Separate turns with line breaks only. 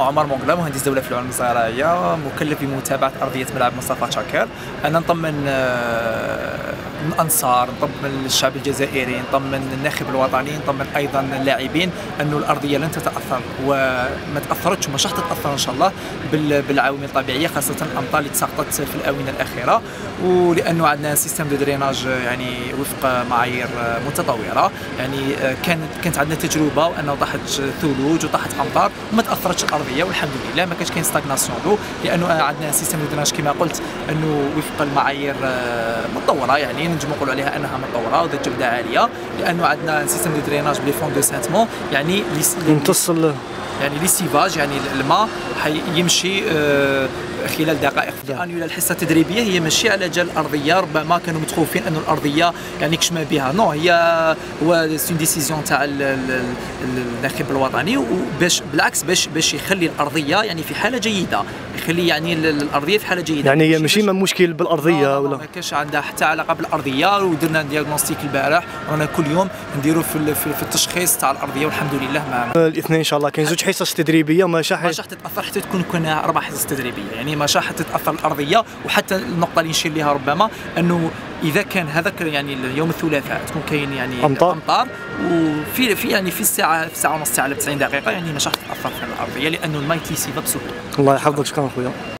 عمر مقدم مهندس دولة في العلوم الزراعية، مكلف بمتابعة أرضية ملعب مصطفى شاكر. أنا نطمن الأنصار، نطمن الشعب الجزائري، نطمن الناخب الوطني، نطمن أيضا اللاعبين أنه الأرضية لن تتأثر وما تأثرتش ومش راح تتأثر إن شاء الله بالعوامل الطبيعية، خاصة الأمطار اللي تساقطت في الآونة الأخيرة، ولأنه عندنا سيستم دو دريناج يعني وفق معايير متطورة. يعني كانت عندنا تجربة وأنه طاحت ثلوج وطاحت أمطار وما تأثرتش الأرضية والحمد لله، ما كانش كاين ستاغناسيون دو، لأنه عندنا سيستم دو دريناج كما قلت أنه وفق المعايير متطورة، يعني نجمو نقولوا عليها أنها متطورة وذات جودة عالية، لأنه عندنا سيستم دو دريناج بلي فون دو سانتمون، يعني يمتص يعني ليسيفاج، يعني الماء يمشي خلال دقائق. الآن الحصة التدريبية هي ماشي على جال الأرضية، ربما كانوا متخوفين أن الأرضية يعني كشما بها، نو هي هو سون ديسيزيون تاع الناخب الوطني، وباش بالعكس باش يخلي الأرضية يعني في حالة جيدة، يخلي يعني الأرضية في حالة جيدة.
يعني هي ماشي مشكل بالأرضية ولا
ما كاش عندها حتى علاقة بالأرضية، ودرنا دياغنوستيك البارح، رانا كل يوم نديروا في التشخيص تاع الأرضية والحمد لله.
الاثنين إن شاء الله كاين زوج حصص تدريبية ما راح
تتأثر حتى تكون 4 حصص تدريبية، يعني ما راح تتأثر الأرضية. وحتى النقطة اللي نشير لها ربما أنه إذا كان هذاك يعني اليوم الثلاثاء تكون كاين يعني أمطار وفي يعني في الساعة ونص ساعة ل 90 دقيقة، يعني ما راح تتأثر في الأرضية لأنه الماء تيسيفا بسهولة.
الله يحفظك، شكرا خويا.